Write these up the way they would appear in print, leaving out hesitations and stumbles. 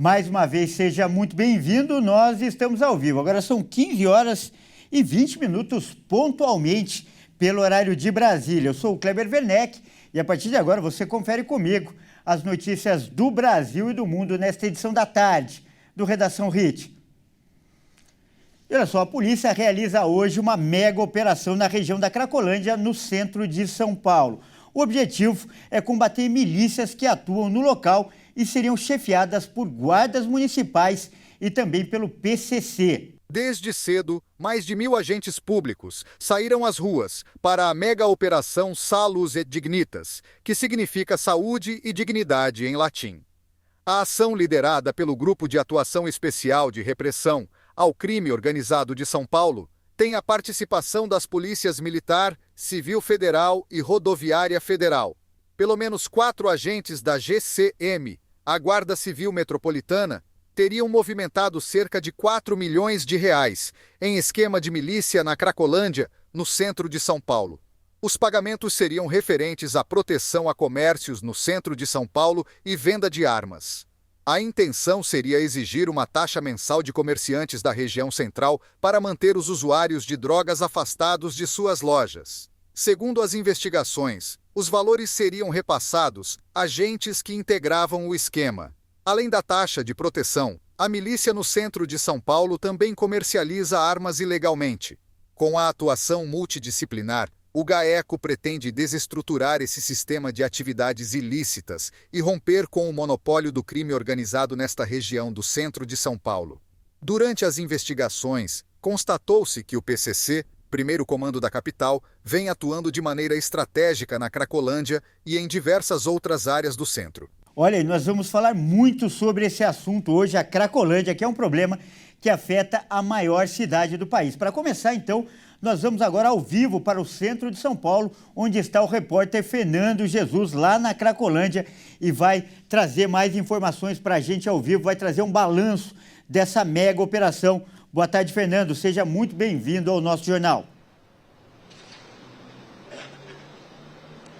Mais uma vez, seja muito bem-vindo. Nós estamos ao vivo. Agora são 15 horas e 20 minutos pontualmente pelo horário de Brasília. Eu sou o Kleber Werneck e a partir de agora você confere comigo as notícias do Brasil e do mundo nesta edição da tarde do Redação HIT. E olha só, a polícia realiza hoje uma mega operação na região da Cracolândia, no centro de São Paulo. O objetivo é combater milícias que atuam no local e seriam chefiadas por guardas municipais e também pelo PCC. Desde cedo, mais de 1.000 agentes públicos saíram às ruas para a mega operação Salus et Dignitas, que significa saúde e dignidade em latim. A ação liderada pelo Grupo de Atuação Especial de Repressão ao Crime Organizado de São Paulo tem a participação das polícias Militar, Civil Federal e Rodoviária Federal. Pelo menos 4 agentes da GCM, a Guarda Civil Metropolitana, teriam movimentado cerca de 4 milhões de reais em esquema de milícia na Cracolândia, no centro de São Paulo. Os pagamentos seriam referentes à proteção a comércios no centro de São Paulo e venda de armas. A intenção seria exigir uma taxa mensal de comerciantes da região central para manter os usuários de drogas afastados de suas lojas. Segundo as investigações, os valores seriam repassados a agentes que integravam o esquema. Além da taxa de proteção, a milícia no centro de São Paulo também comercializa armas ilegalmente. Com a atuação multidisciplinar, o GAECO pretende desestruturar esse sistema de atividades ilícitas e romper com o monopólio do crime organizado nesta região do centro de São Paulo. Durante as investigações, constatou-se que o PCC, primeiro comando da capital, vem atuando de maneira estratégica na Cracolândia e em diversas outras áreas do centro. Olha, e nós vamos falar muito sobre esse assunto hoje, a Cracolândia, que é um problema que afeta a maior cidade do país. Para começar, então, nós vamos agora ao vivo para o centro de São Paulo, onde está o repórter Fernando Jesus, lá na Cracolândia, e vai trazer mais informações para a gente ao vivo, vai trazer um balanço dessa mega operação. Boa tarde, Fernando. Seja muito bem-vindo ao nosso jornal.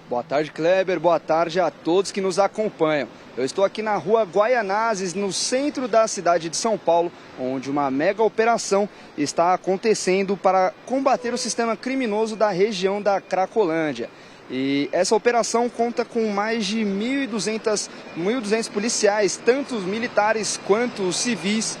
Boa tarde, Kleber. Boa tarde a todos que nos acompanham. Eu estou aqui na rua Guaianazes, no centro da cidade de São Paulo, onde uma mega operação está acontecendo para combater o sistema criminoso da região da Cracolândia. E essa operação conta com mais de 1.200 policiais, tanto os militares quanto os civis,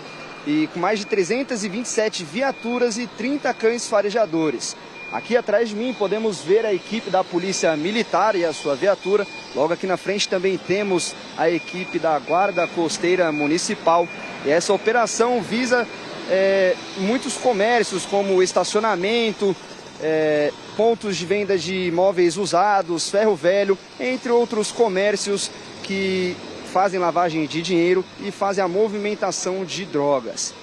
e com mais de 327 viaturas e 30 cães farejadores. Aqui atrás de mim podemos ver a equipe da Polícia Militar e a sua viatura. Logo aqui na frente também temos a equipe da Guarda Costeira Municipal. E essa operação visa muitos comércios, como estacionamento, pontos de venda de imóveis usados, ferro velho, entre outros comércios que fazem lavagem de dinheiro e fazem a movimentação de drogas.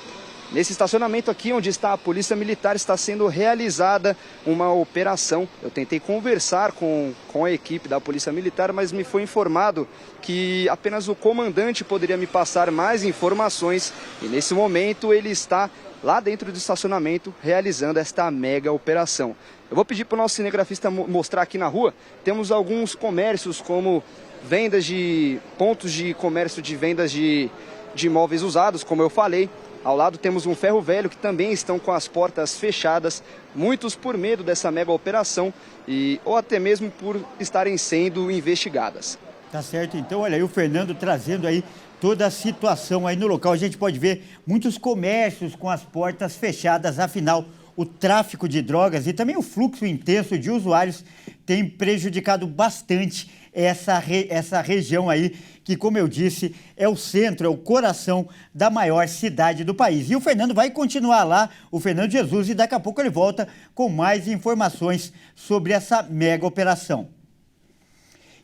Nesse estacionamento aqui, onde está a Polícia Militar, está sendo realizada uma operação. Eu tentei conversar com a equipe da Polícia Militar, mas me foi informado que apenas o comandante poderia me passar mais informações. E nesse momento ele está lá dentro do estacionamento realizando esta mega operação. Eu vou pedir para o nosso cinegrafista mostrar aqui na rua. Temos alguns comércios como vendas de pontos de comércio de vendas de imóveis usados, como eu falei. Ao lado temos um ferro velho que também estão com as portas fechadas, muitos por medo dessa mega operação ou até mesmo por estarem sendo investigadas. Tá certo, então, olha aí o Fernando trazendo aí toda a situação aí no local. A gente pode ver muitos comércios com as portas fechadas, afinal, o tráfico de drogas e também o fluxo intenso de usuários tem prejudicado bastante essa região aí, que, como eu disse, é o centro, é o coração da maior cidade do país. E o Fernando vai continuar lá, o Fernando Jesus, e daqui a pouco ele volta com mais informações sobre essa mega operação.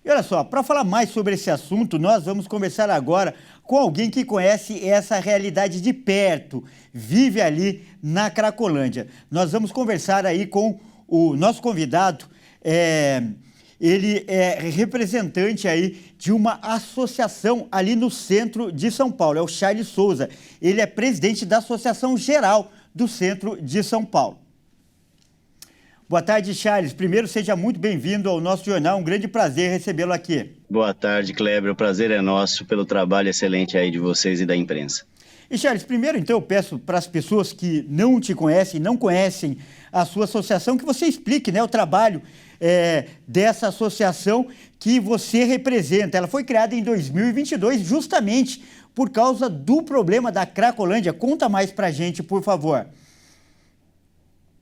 E olha só, para falar mais sobre esse assunto, nós vamos conversar agora com alguém que conhece essa realidade de perto, vive ali na Cracolândia. Nós vamos conversar aí com o nosso convidado, ele é representante aí de uma associação ali no centro de São Paulo, é o Charles Souza. Ele é presidente da Associação Geral do Centro de São Paulo. Boa tarde, Charles. Primeiro, seja muito bem-vindo ao nosso jornal. Um grande prazer recebê-lo aqui. Boa tarde, Kleber. O prazer é nosso pelo trabalho excelente aí de vocês e da imprensa. E, Charles, primeiro, então, eu peço para as pessoas que não te conhecem, não conhecem a sua associação, que você explique, né, o trabalho dessa associação que você representa. Ela foi criada em 2022 justamente por causa do problema da Cracolândia. Conta mais para a gente, por favor.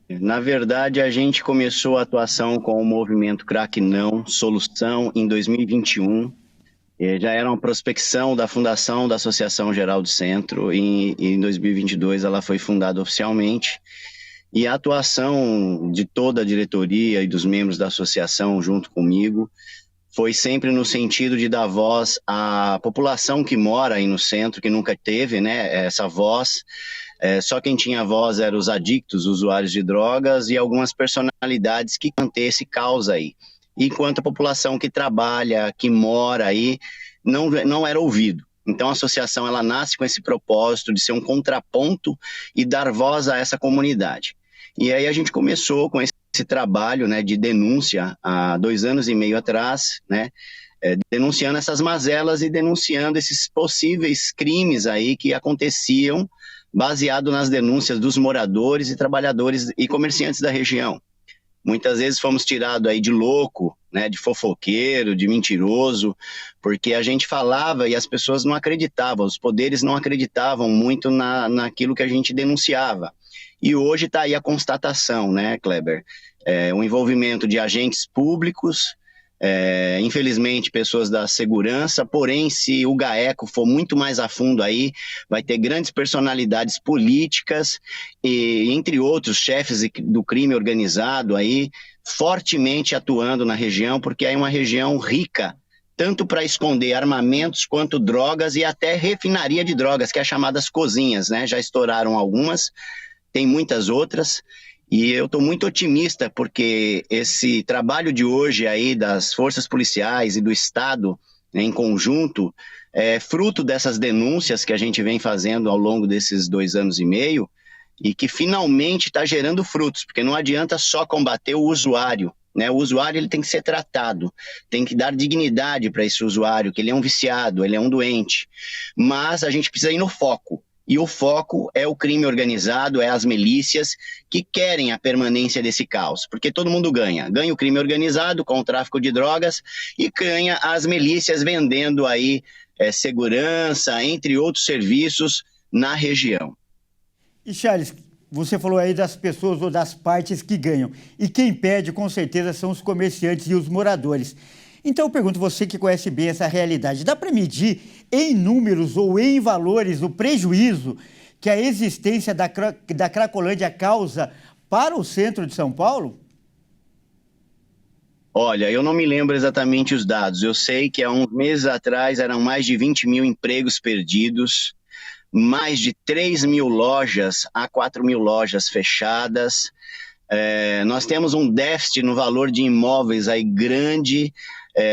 Na verdade, a gente começou a atuação com o movimento Crack Não Solução em 2021. Já era uma prospecção da fundação da Associação Geral do Centro e em 2022 ela foi fundada oficialmente. E a atuação de toda a diretoria e dos membros da associação junto comigo foi sempre no sentido de dar voz à população que mora aí no centro, que nunca teve, né, essa voz. Só quem tinha voz eram os adictos, usuários de drogas e algumas personalidades que manter esse caos aí. Enquanto a população que trabalha, que mora aí, não era ouvido. Então a associação ela nasce com esse propósito de ser um contraponto e dar voz a essa comunidade. E aí a gente começou com esse trabalho, né, de denúncia há 2 anos e meio atrás, né, denunciando essas mazelas e denunciando esses possíveis crimes aí que aconteciam baseado nas denúncias dos moradores e trabalhadores e comerciantes da região. Muitas vezes fomos tirados aí de louco, né, de fofoqueiro, de mentiroso, porque a gente falava e as pessoas não acreditavam, os poderes não acreditavam muito naquilo que a gente denunciava. E hoje está aí a constatação, né, Kleber? O envolvimento de agentes públicos, infelizmente pessoas da segurança, porém se o GAECO for muito mais a fundo aí, vai ter grandes personalidades políticas e entre outros chefes do crime organizado aí, fortemente atuando na região, porque é uma região rica, tanto para esconder armamentos quanto drogas e até refinaria de drogas, que é as chamadas cozinhas, né? Já estouraram algumas, tem muitas outras. E eu estou muito otimista porque esse trabalho de hoje aí das forças policiais e do Estado, né, em conjunto, é fruto dessas denúncias que a gente vem fazendo ao longo desses 2 anos e meio e que finalmente está gerando frutos, porque não adianta só combater o usuário, né? O usuário ele tem que ser tratado, tem que dar dignidade para esse usuário, que ele é um viciado, ele é um doente, mas a gente precisa ir no foco. E o foco é o crime organizado, é as milícias que querem a permanência desse caos, porque todo mundo ganha. Ganha o crime organizado com o tráfico de drogas e ganha as milícias vendendo aí segurança, entre outros serviços na região. E Charles, você falou aí das pessoas ou das partes que ganham. E quem perde, com certeza, são os comerciantes e os moradores. Então eu pergunto, você que conhece bem essa realidade, dá para medir em números ou em valores o prejuízo que a existência da Cracolândia causa para o centro de São Paulo? Olha, eu não me lembro exatamente os dados. Eu sei que há uns meses atrás eram mais de 20 mil empregos perdidos, mais de 3 mil lojas a 4 mil lojas fechadas. Nós temos um déficit no valor de imóveis aí grande,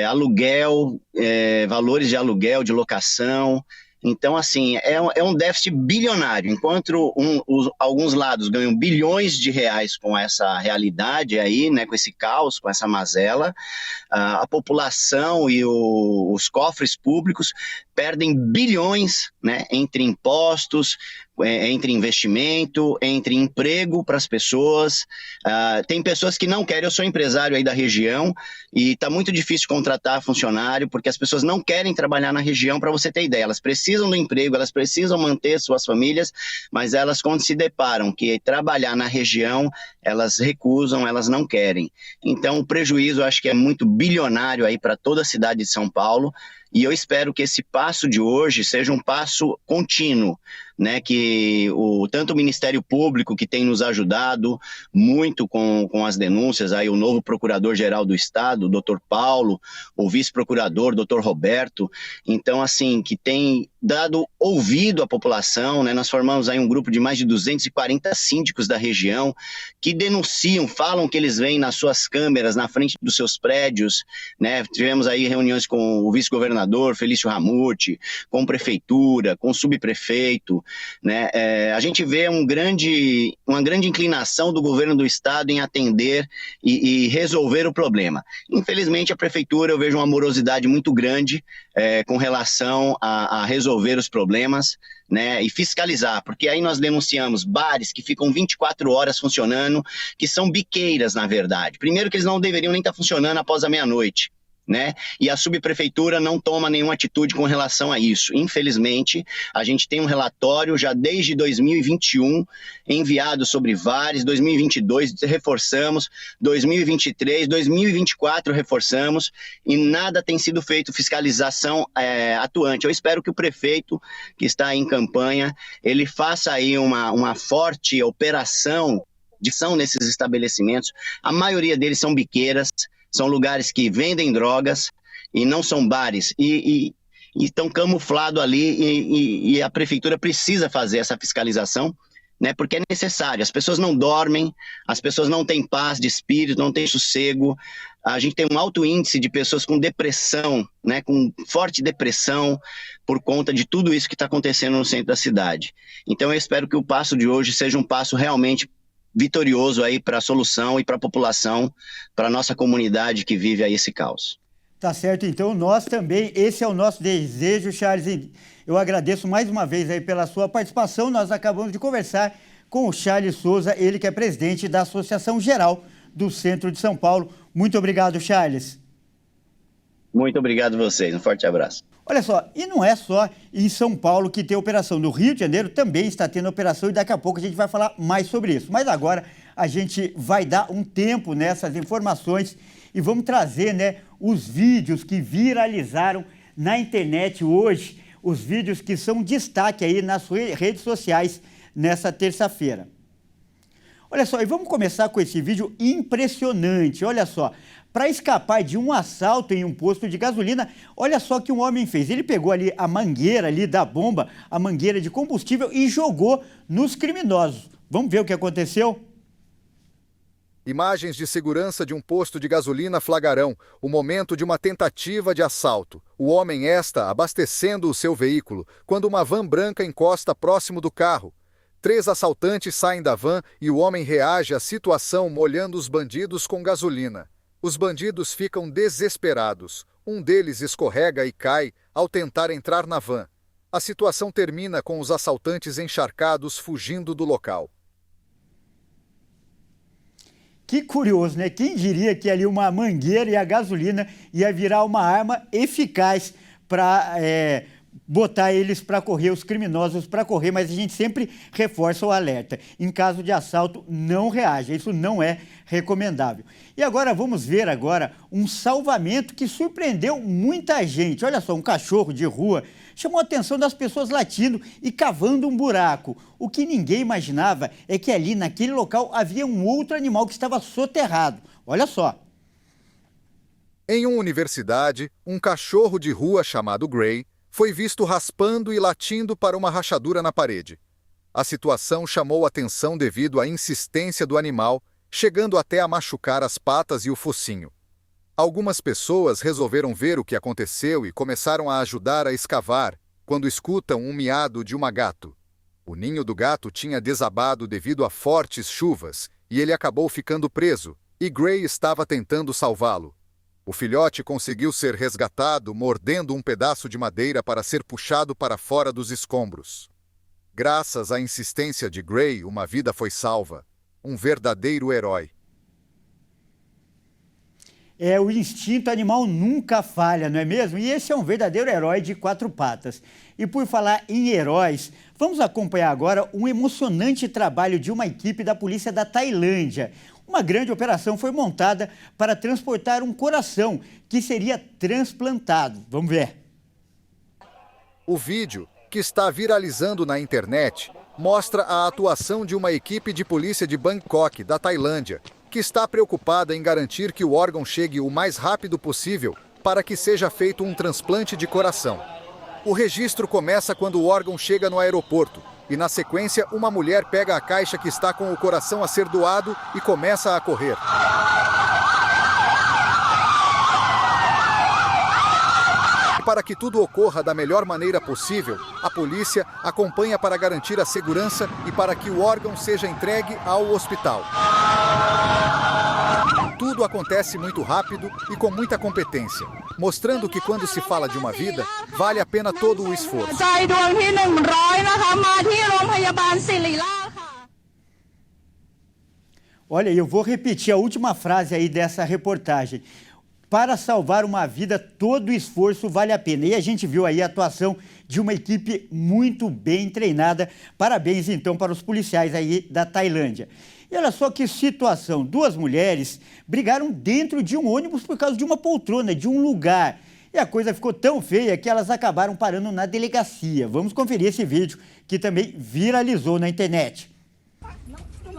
aluguel, valores de aluguel, de locação. Então, assim, é um déficit bilionário. Enquanto alguns lados ganham bilhões de reais com essa realidade aí, né, com esse caos, com essa mazela, a população e os cofres públicos perdem bilhões, né, entre impostos, entre investimento, entre emprego para as pessoas. Tem pessoas que não querem, eu sou empresário aí da região e está muito difícil contratar funcionário porque as pessoas não querem trabalhar na região, para você ter ideia. Elas precisam do emprego, elas precisam manter suas famílias, mas elas quando se deparam que trabalhar na região, elas recusam, elas não querem. Então o prejuízo eu acho que é muito bilionário aí para toda a cidade de São Paulo. E eu espero que esse passo de hoje seja um passo contínuo, né? Que tanto o Ministério Público, que tem nos ajudado muito com as denúncias, aí o novo Procurador-Geral do Estado, o Dr. Paulo, o Vice-Procurador, Dr. Roberto, então assim, que tem dado ouvido à população, né? Nós formamos aí um grupo de mais de 240 síndicos da região que denunciam, falam que eles veem nas suas câmeras, na frente dos seus prédios, né? Tivemos aí reuniões com o vice-governador governador Felício Ramute, com prefeitura, com subprefeito, né? A gente vê uma grande inclinação do governo do estado em atender e resolver o problema. Infelizmente, a prefeitura, eu vejo uma morosidade muito grande com relação a resolver os problemas, né, e fiscalizar, porque aí nós denunciamos bares que ficam 24 horas funcionando, que são biqueiras, na verdade. Primeiro que eles não deveriam nem estar funcionando após a meia-noite, né? E a subprefeitura não toma nenhuma atitude com relação a isso. Infelizmente, a gente tem um relatório já desde 2021 enviado sobre vários, 2022 reforçamos, 2023, 2024 reforçamos e nada tem sido feito fiscalização atuante. Eu espero que o prefeito que está em campanha, ele faça aí uma forte operação de ação nesses estabelecimentos. A maioria deles são biqueiras, são lugares que vendem drogas e não são bares e estão camuflados ali e a prefeitura precisa fazer essa fiscalização, né, porque é necessário. As pessoas não dormem, as pessoas não têm paz de espírito, não têm sossego. A gente tem um alto índice de pessoas com depressão, né, com forte depressão por conta de tudo isso que está acontecendo no centro da cidade. Então eu espero que o passo de hoje seja um passo realmente vitorioso aí para a solução e para a população, para a nossa comunidade que vive aí esse caos. Tá certo, então nós também, esse é o nosso desejo, Charles. Eu agradeço mais uma vez aí pela sua participação. Nós acabamos de conversar com o Charles Souza, ele que é presidente da Associação Geral do Centro de São Paulo. Muito obrigado, Charles. Muito obrigado a vocês, um forte abraço. Olha só, e não é só em São Paulo que tem operação. No Rio de Janeiro também está tendo operação e daqui a pouco a gente vai falar mais sobre isso. Mas agora a gente vai dar um tempo nessas informações e vamos trazer, né, os vídeos que viralizaram na internet hoje, os vídeos que são destaque aí nas redes sociais nessa terça-feira. Olha só, e vamos começar com esse vídeo impressionante, olha só. Para escapar de um assalto em um posto de gasolina, olha só o que um homem fez. Ele pegou ali a mangueira ali da bomba, a mangueira de combustível e jogou nos criminosos. Vamos ver o que aconteceu? Imagens de segurança de um posto de gasolina flagrarão o momento de uma tentativa de assalto. O homem está abastecendo o seu veículo quando uma van branca encosta próximo do carro. 3 assaltantes saem da van e o homem reage à situação molhando os bandidos com gasolina. Os bandidos ficam desesperados. Um deles escorrega e cai ao tentar entrar na van. A situação termina com os assaltantes encharcados fugindo do local. Que curioso, né? Quem diria que ali uma mangueira e a gasolina ia virar uma arma eficaz para botar eles para correr, os criminosos para correr, mas a gente sempre reforça o alerta. Em caso de assalto, não reaja, isso não é recomendável. E agora vamos ver um salvamento que surpreendeu muita gente. Olha só, um cachorro de rua chamou a atenção das pessoas latindo e cavando um buraco. O que ninguém imaginava é que ali naquele local havia um outro animal que estava soterrado. Olha só. Em uma universidade, um cachorro de rua chamado Gray foi visto raspando e latindo para uma rachadura na parede. A situação chamou atenção devido à insistência do animal, chegando até a machucar as patas e o focinho. Algumas pessoas resolveram ver o que aconteceu e começaram a ajudar a escavar, quando escutam um miado de uma gato. O ninho do gato tinha desabado devido a fortes chuvas e ele acabou ficando preso, e Gray estava tentando salvá-lo. O filhote conseguiu ser resgatado mordendo um pedaço de madeira para ser puxado para fora dos escombros. Graças à insistência de Gray, uma vida foi salva. Um verdadeiro herói. O instinto animal nunca falha, não é mesmo? E esse é um verdadeiro herói de 4 patas. E por falar em heróis, vamos acompanhar agora um emocionante trabalho de uma equipe da polícia da Tailândia. Uma grande operação foi montada para transportar um coração que seria transplantado. Vamos ver. O vídeo, que está viralizando na internet, mostra a atuação de uma equipe de polícia de Bangkok, da Tailândia, que está preocupada em garantir que o órgão chegue o mais rápido possível para que seja feito um transplante de coração. O registro começa quando o órgão chega no aeroporto e, na sequência, uma mulher pega a caixa que está com o coração a ser doado e começa a correr. E para que tudo ocorra da melhor maneira possível, a polícia acompanha para garantir a segurança e para que o órgão seja entregue ao hospital. Tudo acontece muito rápido e com muita competência, mostrando que quando se fala de uma vida, vale a pena todo o esforço. Olha, eu vou repetir a última frase aí dessa reportagem. Para salvar uma vida, todo o esforço vale a pena. E a gente viu aí a atuação de uma equipe muito bem treinada. Parabéns, então, para os policiais aí da Tailândia. E olha só que situação. 2 mulheres brigaram dentro de um ônibus por causa de uma poltrona, de um lugar. E a coisa ficou tão feia que elas acabaram parando na delegacia. Vamos conferir esse vídeo que também viralizou na internet.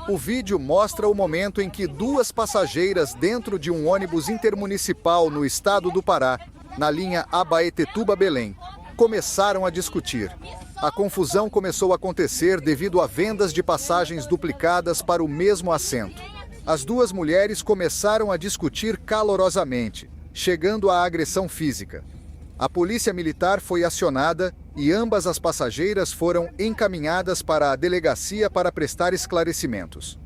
O vídeo mostra o momento em que 2 passageiras dentro de um ônibus intermunicipal no estado do Pará, na linha Abaetetuba-Belém, começaram a discutir. A confusão começou a acontecer devido a vendas de passagens duplicadas para o mesmo assento. As 2 mulheres começaram a discutir calorosamente, chegando à agressão física. A polícia militar foi acionada e ambas as passageiras foram encaminhadas para a delegacia para prestar esclarecimentos.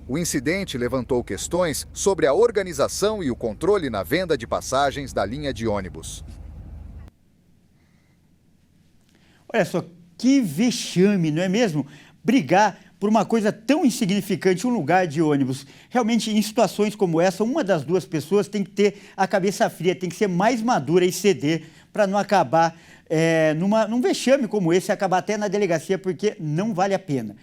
O incidente levantou questões sobre a organização e o controle na venda de passagens da linha de ônibus. Olha só, que vexame, não é mesmo? Brigar por uma coisa tão insignificante, um lugar de ônibus. Realmente, em situações como essa, uma das 2 pessoas tem que ter a cabeça fria, tem que ser mais madura e ceder para não acabar num vexame como esse, acabar até na delegacia, porque não vale a pena.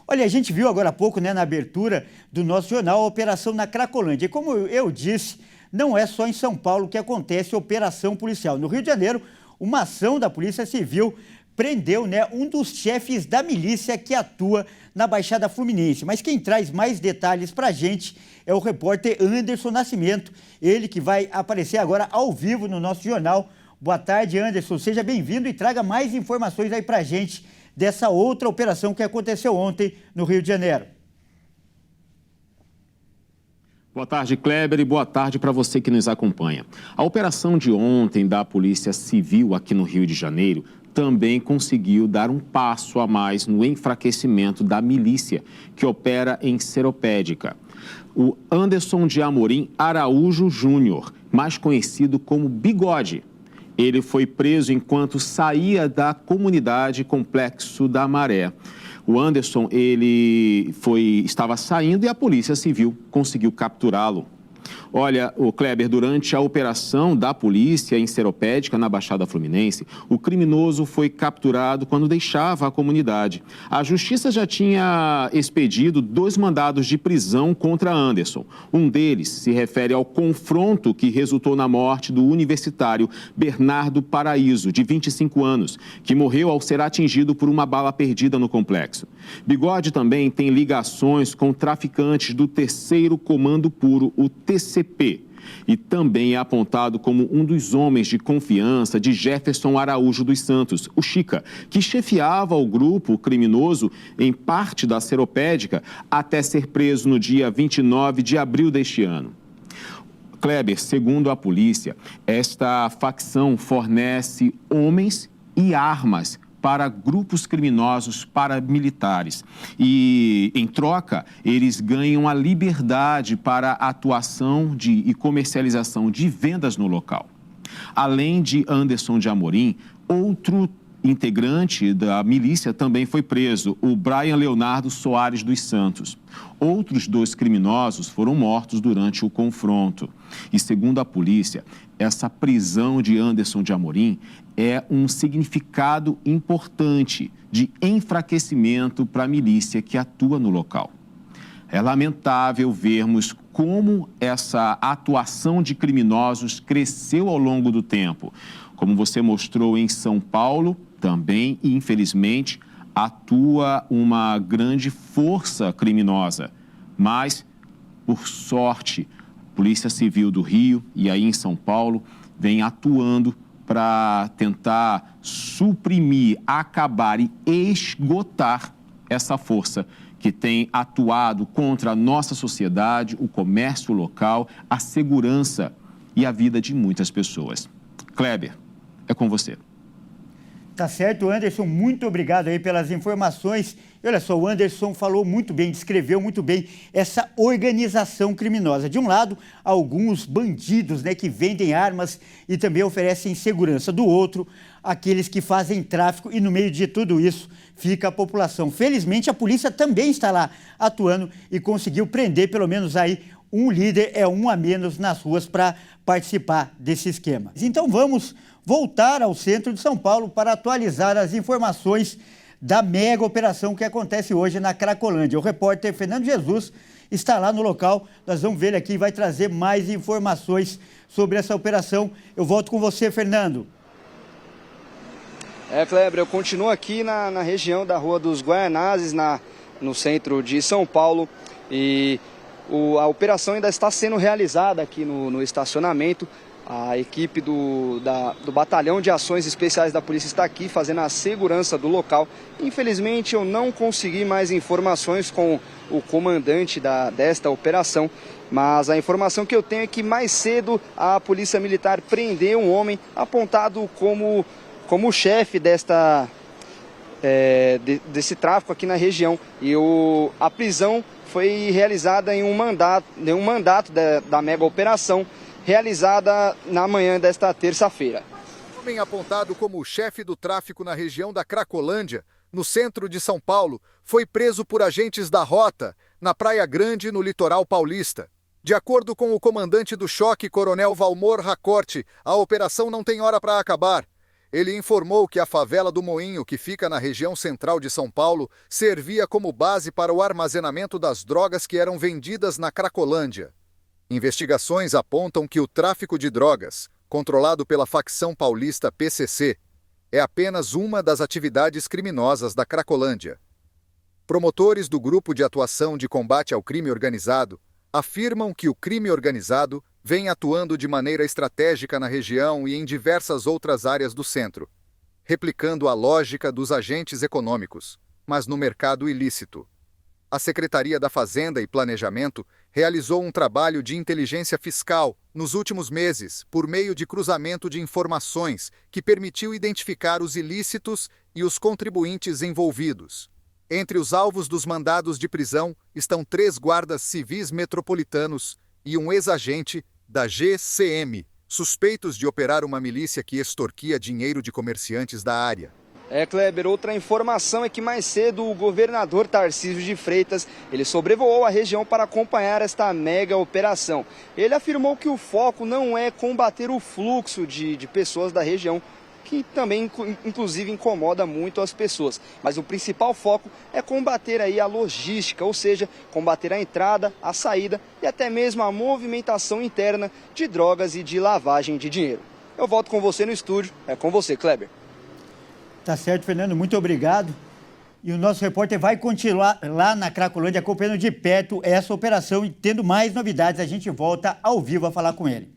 Olha, a gente viu agora há pouco, né, na abertura do nosso jornal, a operação na Cracolândia. E como eu disse, não é só em São Paulo que acontece operação policial. No Rio de Janeiro, uma ação da Polícia Civil prendeu, né, um dos chefes da milícia que atua na Baixada Fluminense. Mas quem traz mais detalhes para a gente é o repórter Anderson Nascimento, ele que vai aparecer agora ao vivo no nosso jornal. Boa tarde, Anderson. Seja bem-vindo e traga mais informações aí para a gente dessa outra operação que aconteceu ontem no Rio de Janeiro. Boa tarde, Kleber, e boa tarde para você que nos acompanha. A operação de ontem da Polícia Civil aqui no Rio de Janeiro também conseguiu dar um passo a mais no enfraquecimento da milícia que opera em Seropédica. O Anderson de Amorim Araújo Júnior, mais conhecido como Bigode. Ele foi preso enquanto saía da comunidade Complexo da Maré. O Anderson, estava saindo e a Polícia Civil conseguiu capturá-lo. Olha, o Kleber, durante a operação da polícia em Seropédica, na Baixada Fluminense, o criminoso foi capturado quando deixava a comunidade. A justiça já tinha expedido 2 mandados de prisão contra Anderson. Um deles se refere ao confronto que resultou na morte do universitário Bernardo Paraíso, de 25 anos, que morreu ao ser atingido por uma bala perdida no complexo. Bigode também tem ligações com traficantes do 3º Comando Puro, o TCP, e também é apontado como um dos homens de confiança de Jefferson Araújo dos Santos, o Chica, que chefiava o grupo criminoso em parte da Seropédica até ser preso no dia 29 de abril deste ano. Kleber, segundo a polícia, esta facção fornece homens e armas para grupos criminosos paramilitares. E, em troca, eles ganham a liberdade para a atuação e comercialização de vendas no local. Além de Anderson de Amorim, outro integrante da milícia também foi preso, o Brian Leonardo Soares dos Santos. Outros 2 criminosos foram mortos durante o confronto. E, segundo a polícia, essa prisão de Anderson de Amorim é um significado importante de enfraquecimento para a milícia que atua no local. É lamentável vermos como essa atuação de criminosos cresceu ao longo do tempo. Como você mostrou em São Paulo, também, infelizmente, atua uma grande força criminosa. Mas, por sorte, a Polícia Civil do Rio e aí em São Paulo vem atuando para tentar suprimir, acabar e esgotar essa força que tem atuado contra a nossa sociedade, o comércio local, a segurança e a vida de muitas pessoas. Kleber. é com você. Tá certo, Anderson, muito obrigado aí pelas informações. E olha só, o Anderson falou muito bem, descreveu muito bem essa organização criminosa. De um lado, alguns bandidos, né, que vendem armas e também oferecem segurança. Do outro, aqueles que fazem tráfico e no meio de tudo isso fica a população. Felizmente, a polícia também está lá atuando e conseguiu prender pelo menos aí um líder, um a menos nas ruas para participar desse esquema. Então vamos voltar ao centro de São Paulo para atualizar as informações da mega operação que acontece hoje na Cracolândia. O repórter Fernando Jesus está lá no local, nós vamos ver ele aqui e vai trazer mais informações sobre essa operação. Eu volto com você, Fernando. Kleber, eu continuo aqui na região da Rua dos Guaianazes, no centro de São Paulo, e a operação ainda está sendo realizada aqui no estacionamento. A equipe do Batalhão de Ações Especiais da Polícia está aqui fazendo a segurança do local. Infelizmente, eu não consegui mais informações com o comandante desta operação, mas a informação que eu tenho é que mais cedo a Polícia Militar prendeu um homem apontado como chefe desse tráfico aqui na região. E a prisão foi realizada em um mandato da mega operação, realizada na manhã desta terça-feira. O homem apontado como chefe do tráfico na região da Cracolândia, no centro de São Paulo, foi preso por agentes da Rota, na Praia Grande, no litoral paulista. De acordo com o comandante do choque, Coronel Valmor Racorte, a operação não tem hora para acabar. Ele informou que a favela do Moinho, que fica na região central de São Paulo, servia como base para o armazenamento das drogas que eram vendidas na Cracolândia. Investigações apontam que o tráfico de drogas, controlado pela facção paulista PCC, é apenas uma das atividades criminosas da Cracolândia. Promotores do Grupo de Atuação de Combate ao Crime Organizado afirmam que o crime organizado vem atuando de maneira estratégica na região e em diversas outras áreas do centro, replicando a lógica dos agentes econômicos, mas no mercado ilícito. A Secretaria da Fazenda e Planejamento realizou um trabalho de inteligência fiscal nos últimos meses por meio de cruzamento de informações que permitiu identificar os ilícitos e os contribuintes envolvidos. Entre os alvos dos mandados de prisão estão 3 guardas civis metropolitanos e um ex-agente da GCM, suspeitos de operar uma milícia que extorquia dinheiro de comerciantes da área. Kleber, outra informação é que mais cedo o governador Tarcísio de Freitas, ele sobrevoou a região para acompanhar esta mega operação. Ele afirmou que o foco não é combater o fluxo de pessoas da região, que também, inclusive, incomoda muito as pessoas. Mas o principal foco é combater aí a logística, ou seja, combater a entrada, a saída e até mesmo a movimentação interna de drogas e de lavagem de dinheiro. Eu volto com você no estúdio, é com você, Kleber. Tá certo, Fernando, muito obrigado. E o nosso repórter vai continuar lá na Cracolândia acompanhando de perto essa operação e tendo mais novidades, a gente volta ao vivo a falar com ele.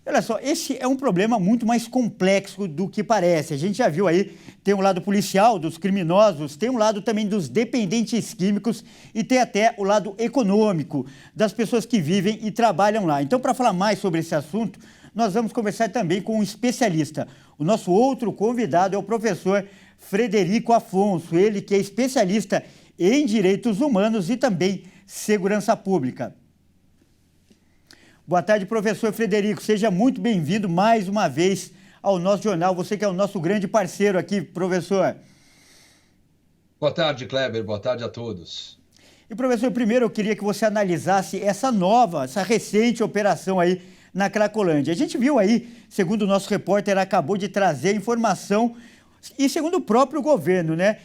Olha só, esse é um problema muito mais complexo do que parece. A gente já viu aí, tem um lado policial dos criminosos, tem um lado também dos dependentes químicos e tem até o lado econômico das pessoas que vivem e trabalham lá. Então, para falar mais sobre esse assunto, nós vamos conversar também com um especialista. O nosso outro convidado é o professor Frederico Afonso, ele que é especialista em direitos humanos e também segurança pública. Boa tarde, professor Frederico. Seja muito bem-vindo mais uma vez ao nosso jornal. Você que é o nosso grande parceiro aqui, professor. Boa tarde, Kleber. Boa tarde a todos. E, professor, primeiro eu queria que você analisasse essa recente operação aí na Cracolândia. A gente viu aí, segundo o nosso repórter, acabou de trazer informação, e segundo o próprio governo, né?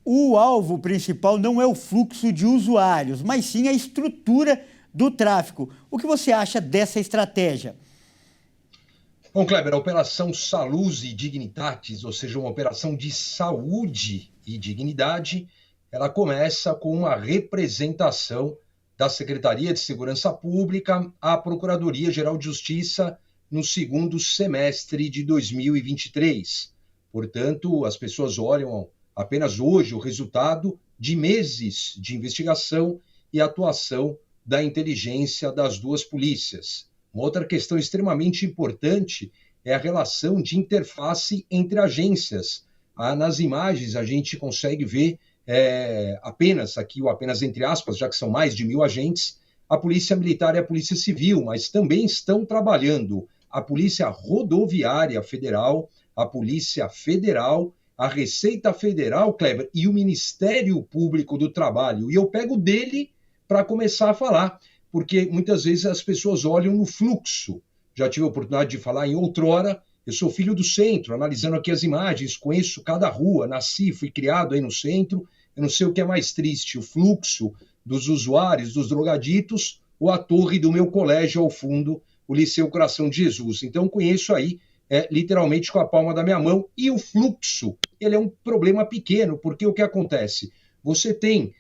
O alvo principal não é o fluxo de usuários, mas sim a estrutura do tráfico. O que você acha dessa estratégia? Bom, Kleber, a Operação Salus e Dignitatis, ou seja, uma operação de saúde e dignidade, ela começa com uma representação da Secretaria de Segurança Pública à Procuradoria-Geral de Justiça no segundo semestre de 2023. Portanto, as pessoas olham apenas hoje o resultado de meses de investigação e atuação da inteligência das duas polícias. Uma outra questão extremamente importante é a relação de interface entre agências. Nas imagens a gente consegue ver apenas entre aspas, já que são mais de 1.000 agentes, a Polícia Militar e a Polícia Civil, mas também estão trabalhando a Polícia Rodoviária Federal, a Polícia Federal, a Receita Federal, Kleber, e o Ministério Público do Trabalho. E eu pego dele para começar a falar, porque muitas vezes as pessoas olham no fluxo. Já tive a oportunidade de falar em outrora, eu sou filho do centro, analisando aqui as imagens, conheço cada rua, nasci, fui criado aí no centro, eu não sei o que é mais triste, o fluxo dos usuários, dos drogaditos, ou a torre do meu colégio ao fundo, o Liceu Coração de Jesus. Então conheço aí literalmente com a palma da minha mão, e o fluxo, ele é um problema pequeno, porque o que acontece? Você tem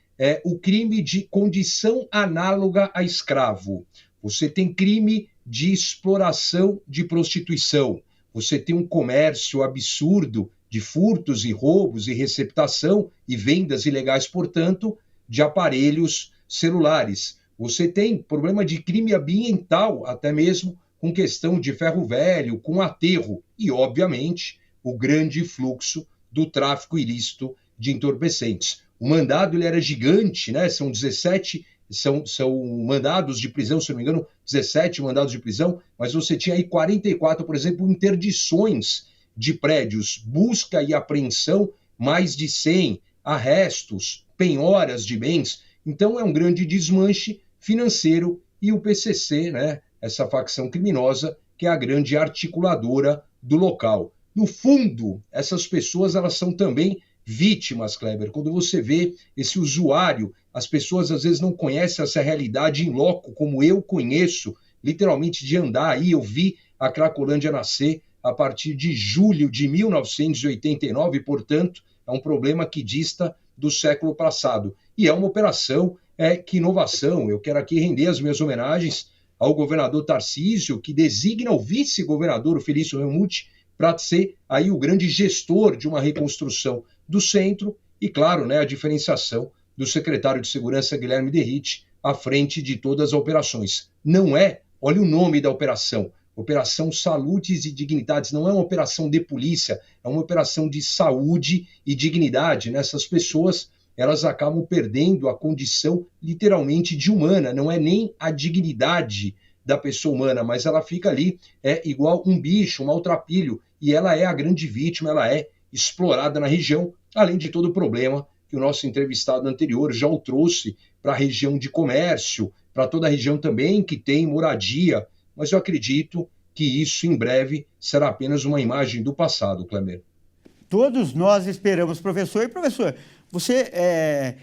o crime de condição análoga a escravo, você tem crime de exploração de prostituição, você tem um comércio absurdo de furtos e roubos e receptação e vendas ilegais, portanto, de aparelhos celulares. Você tem problema de crime ambiental, até mesmo com questão de ferro velho, com aterro e, obviamente, o grande fluxo do tráfico ilícito de entorpecentes. O mandado ele era gigante, né? São 17, são mandados de prisão, se não me engano, 17 mandados de prisão, mas você tinha aí 44, por exemplo, interdições de prédios, busca e apreensão, mais de 100, arrestos, penhoras de bens. Então é um grande desmanche financeiro e o PCC, né, essa facção criminosa, que é a grande articuladora do local. No fundo, essas pessoas elas são também vítimas, Kleber. Quando você vê esse usuário, as pessoas às vezes não conhecem essa realidade em loco, como eu conheço, literalmente de andar aí. Eu vi a Cracolândia nascer a partir de julho de 1989, portanto, é um problema que dista do século passado. E é uma operação, que inovação. Eu quero aqui render as minhas homenagens ao governador Tarcísio, que designa o vice-governador, o Felício Ramute, para ser aí o grande gestor de uma reconstrução do centro e, claro, né, a diferenciação do secretário de Segurança, Guilherme Derrite, à frente de todas as operações. Não é, olha o nome da operação, Operação Saludes e Dignidades, não é uma operação de polícia, é uma operação de saúde e dignidade. Nessas pessoas, elas acabam perdendo a condição literalmente de humana, não é nem a dignidade da pessoa humana, mas ela fica ali, igual um bicho, um maltrapilho, e ela é a grande vítima, ela é explorada na região, além de todo o problema que o nosso entrevistado anterior já o trouxe para a região de comércio, para toda a região também que tem moradia, mas eu acredito que isso em breve será apenas uma imagem do passado, Kleber. Todos nós esperamos, professor. E, professor, você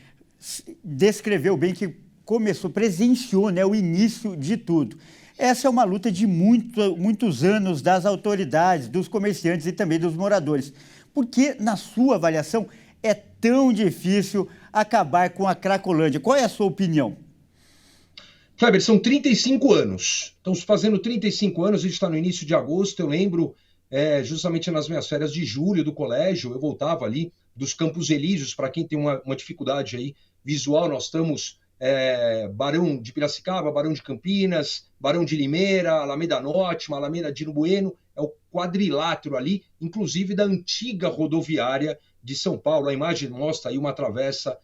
descreveu bem que presenciou, né, o início de tudo. Essa é uma luta de muitos anos das autoridades, dos comerciantes e também dos moradores. Por que, na sua avaliação, é tão difícil acabar com a Cracolândia? Qual é a sua opinião? Kleber, são 35 anos. Estamos fazendo 35 anos, a gente está no início de agosto. Eu lembro, justamente nas minhas férias de julho do colégio, eu voltava ali dos Campos Elíseos, para quem tem uma dificuldade aí visual, nós estamos Barão de Piracicaba, Barão de Campinas, Barão de Limeira, Alameda Norte, Alameda de Bueno, é o quadrilátero ali, inclusive da antiga rodoviária de São Paulo. A imagem mostra aí uma travessa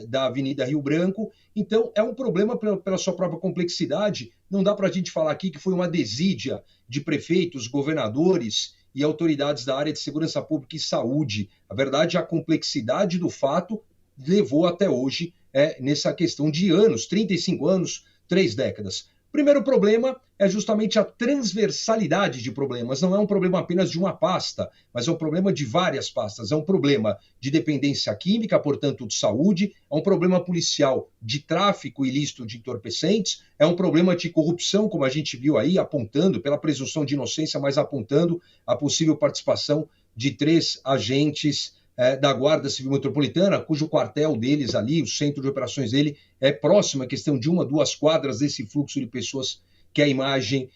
da Avenida Rio Branco. Então, é um problema pela sua própria complexidade. Não dá para a gente falar aqui que foi uma desídia de prefeitos, governadores e autoridades da área de segurança pública e saúde. A verdade, a complexidade do fato levou até hoje nessa questão de anos, 35 anos, 3 décadas. O primeiro problema é justamente a transversalidade de problemas. Não é um problema apenas de uma pasta, mas é um problema de várias pastas. É um problema de dependência química, portanto, de saúde, é um problema policial de tráfico ilícito de entorpecentes, é um problema de corrupção, como a gente viu aí, apontando pela presunção de inocência, mas apontando a possível participação de 3 agentes da Guarda Civil Metropolitana, cujo quartel deles ali, o centro de operações dele, é próximo, a questão de 1 a 2 quadras desse fluxo de pessoas que a imagem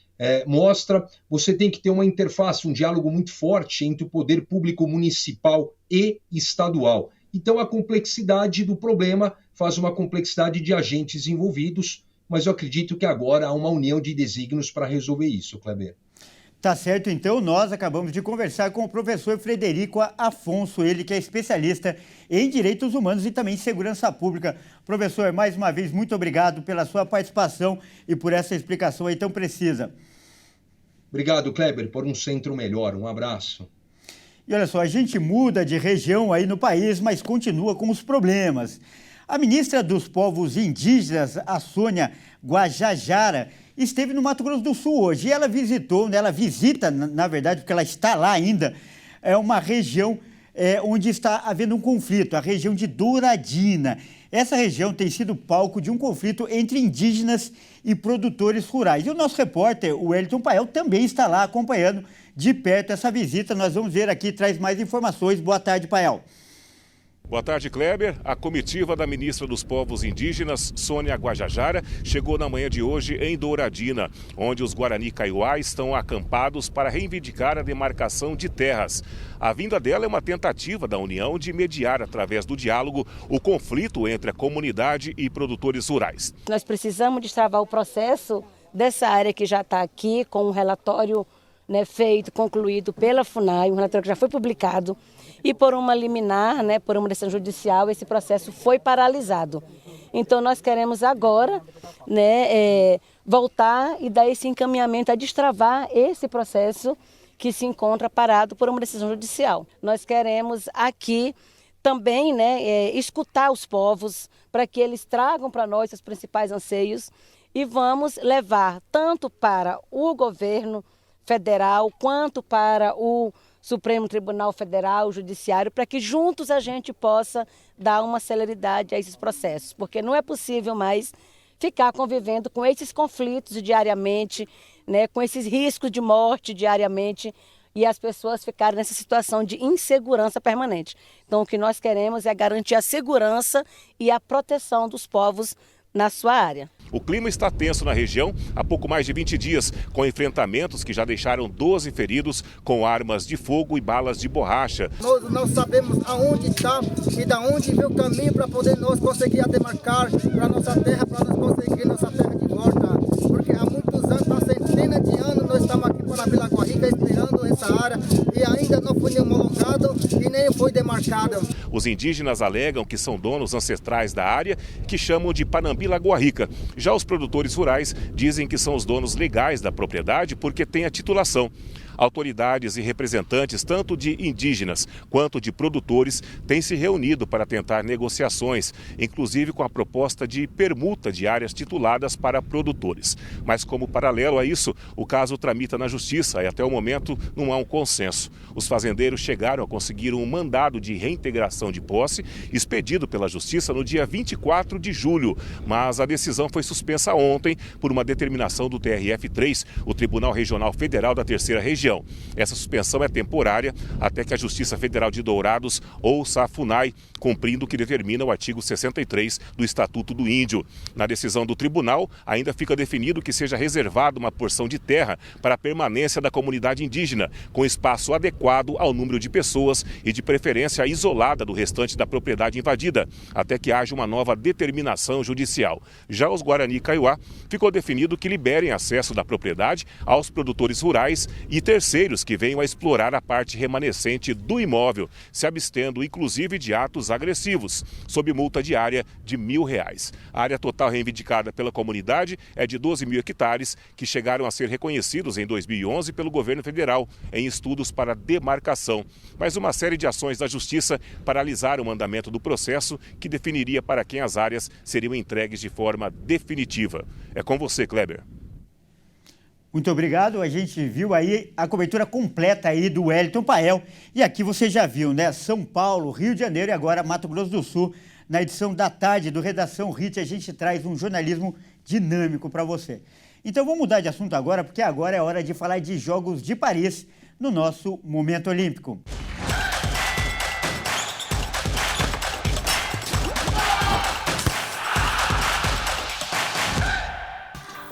mostra. Você tem que ter uma interface, um diálogo muito forte entre o poder público municipal e estadual. Então, a complexidade do problema faz uma complexidade de agentes envolvidos, mas eu acredito que agora há uma união de desígnios para resolver isso, Kleber. Tá certo, então, nós acabamos de conversar com o professor Frederico Afonso, ele que é especialista em direitos humanos e também em segurança pública. Professor, mais uma vez, muito obrigado pela sua participação e por essa explicação aí tão precisa. Obrigado, Kleber, por um centro melhor. Um abraço. E olha só, a gente muda de região aí no país, mas continua com os problemas. A ministra dos Povos Indígenas, a Sônia Guajajara, esteve no Mato Grosso do Sul hoje e ela visitou, ela visita, na verdade, porque ela está lá ainda, uma região onde está havendo um conflito, a região de Douradina. Essa região tem sido palco de um conflito entre indígenas e produtores rurais. E o nosso repórter, o Wellington Pael, também está lá acompanhando de perto essa visita. Nós vamos ver aqui, traz mais informações. Boa tarde, Pael. Boa tarde, Kleber. A comitiva da ministra dos Povos Indígenas, Sônia Guajajara, chegou na manhã de hoje em Douradina, onde os Guarani Kaiowá estão acampados para reivindicar a demarcação de terras. A vinda dela é uma tentativa da União de mediar, através do diálogo, o conflito entre a comunidade e produtores rurais. Nós precisamos destravar o processo dessa área que já está aqui, com um relatório feito, concluído pela FUNAI, um relatório que já foi publicado, e por uma liminar, por uma decisão judicial, esse processo foi paralisado. Então nós queremos agora voltar e dar esse encaminhamento a destravar esse processo que se encontra parado por uma decisão judicial. Nós queremos aqui também escutar os povos para que eles tragam para nós os principais anseios e vamos levar tanto para o governo federal quanto para o Supremo Tribunal Federal, o Judiciário, para que juntos a gente possa dar uma celeridade a esses processos, porque não é possível mais ficar convivendo com esses conflitos diariamente, com esses riscos de morte diariamente e as pessoas ficarem nessa situação de insegurança permanente. Então, o que nós queremos é garantir a segurança e a proteção dos povos na sua área. O clima está tenso na região há pouco mais de 20 dias, com enfrentamentos que já deixaram 12 feridos com armas de fogo e balas de borracha. Nós não sabemos aonde está e de onde veio o caminho para poder nós conseguir demarcar para nossa terra, para nós conseguir nossa terra de volta. Porque há muitos anos, há centenas de anos, nós estamos aqui para Vila Guarica esperando essa área e ainda não foi nem homologado e nem foi demarcado. Os indígenas alegam que são donos ancestrais da área, que chamam de Panambi-Lagoa-Rica. Já os produtores rurais dizem que são os donos legais da propriedade porque têm a titulação. Autoridades e representantes, tanto de indígenas quanto de produtores, têm se reunido para tentar negociações, inclusive com a proposta de permuta de áreas tituladas para produtores. Mas, como paralelo a isso, o caso tramita na Justiça e até o momento não há um consenso. Os fazendeiros chegaram a conseguir um mandado de reintegração de posse expedido pela Justiça no dia 24 de julho, mas a decisão foi suspensa ontem por uma determinação do TRF3, o Tribunal Regional Federal da Terceira Região. Essa suspensão é temporária até que a Justiça Federal de Dourados ouça a FUNAI, cumprindo o que determina o artigo 63 do Estatuto do Índio. Na decisão do tribunal, ainda fica definido que seja reservada uma porção de terra para a permanência da comunidade indígena, com espaço adequado ao número de pessoas e de preferência isolada do restante da propriedade invadida, até que haja uma nova determinação judicial. Já os Guarani Kaiowá, ficou definido que liberem acesso da propriedade aos produtores rurais e terceiros que venham a explorar a parte remanescente do imóvel, se abstendo inclusive de atos agressivos, sob multa diária de R$1.000. A área total reivindicada pela comunidade é de 12 mil hectares, que chegaram a ser reconhecidos em 2011 pelo governo federal em estudos para demarcação. Mas uma série de ações da Justiça paralisaram o andamento do processo, que definiria para quem as áreas seriam entregues de forma definitiva. É com você, Kleber. Muito obrigado. A gente viu aí a cobertura completa aí do Wellington Pael. E aqui você já viu, São Paulo, Rio de Janeiro e agora Mato Grosso do Sul. Na edição da tarde do Redação HIT, a gente traz um jornalismo dinâmico para você. Então vamos mudar de assunto agora, porque agora é hora de falar de Jogos de Paris no nosso Momento Olímpico.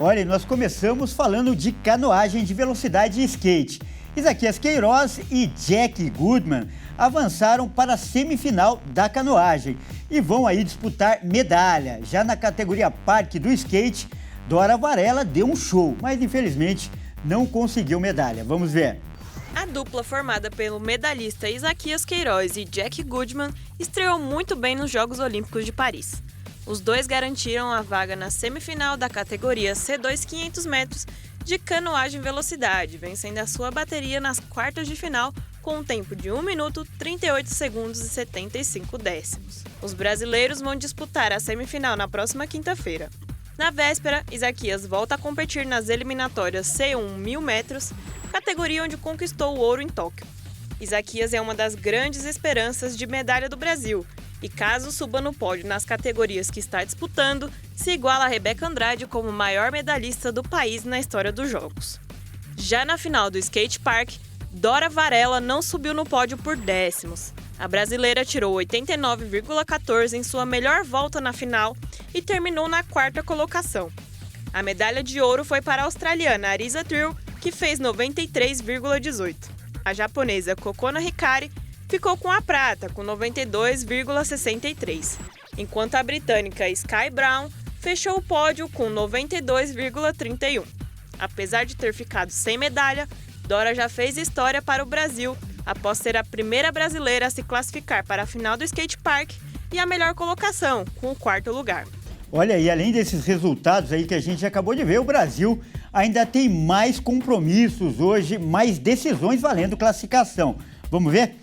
Olha, nós começamos falando de canoagem de velocidade e skate. Isaquias Queiroz e Jack Goodman avançaram para a semifinal da canoagem e vão aí disputar medalha. Já na categoria parque do skate, Dora Varela deu um show, mas infelizmente não conseguiu medalha. Vamos ver. A dupla formada pelo medalhista Isaquias Queiroz e Jack Goodman estreou muito bem nos Jogos Olímpicos de Paris. Os dois garantiram a vaga na semifinal da categoria C2 500 metros de canoagem velocidade, vencendo a sua bateria nas quartas de final com um tempo de 1 minuto, 38 segundos e 75 décimos. Os brasileiros vão disputar a semifinal na próxima quinta-feira. Na véspera, Isaquias volta a competir nas eliminatórias C1 1000 metros, categoria onde conquistou o ouro em Tóquio. Isaquias é uma das grandes esperanças de medalha do Brasil e, caso suba no pódio nas categorias que está disputando, se iguala a Rebeca Andrade como maior medalhista do país na história dos Jogos. Já na final do skate park, Dora Varela não subiu no pódio por décimos. A brasileira tirou 89,14 em sua melhor volta na final e terminou na quarta colocação. A medalha de ouro foi para a australiana Arisa Trill, que fez 93,18. A japonesa Kokona Hikari ficou com a prata, com 92,63, enquanto a britânica Sky Brown fechou o pódio com 92,31. Apesar de ter ficado sem medalha, Dora já fez história para o Brasil após ser a primeira brasileira a se classificar para a final do skate park e a melhor colocação, com o 4º lugar. Olha, e além desses resultados aí que a gente acabou de ver, o Brasil ainda tem mais compromissos hoje, mais decisões valendo classificação. Vamos ver?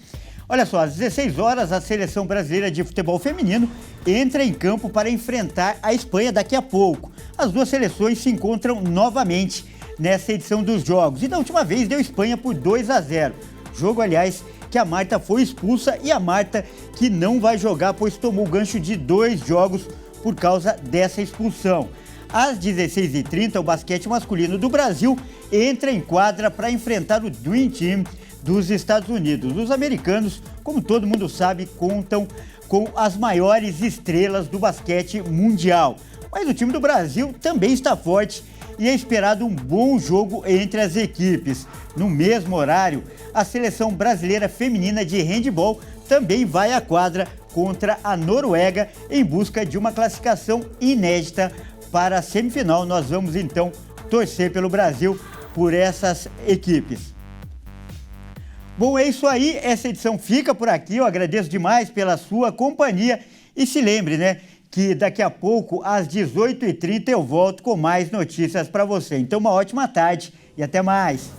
Olha só, às 16 horas, a Seleção Brasileira de Futebol Feminino entra em campo para enfrentar a Espanha daqui a pouco. As duas seleções se encontram novamente nessa edição dos Jogos. E da última vez deu Espanha por 2-0. Jogo, aliás, que a Marta foi expulsa e a Marta que não vai jogar, pois tomou o gancho de 2 jogos por causa dessa expulsão. Às 16h30, o basquete masculino do Brasil entra em quadra para enfrentar o Dream Team dos Estados Unidos. Os americanos, como todo mundo sabe, contam com as maiores estrelas do basquete mundial. Mas o time do Brasil também está forte e é esperado um bom jogo entre as equipes. No mesmo horário, a seleção brasileira feminina de handebol também vai à quadra contra a Noruega em busca de uma classificação inédita para a semifinal. Nós vamos então torcer pelo Brasil por essas equipes. Bom, é isso aí, essa edição fica por aqui, eu agradeço demais pela sua companhia e se lembre, né, que daqui a pouco, às 18h30, eu volto com mais notícias para você. Então, uma ótima tarde e até mais.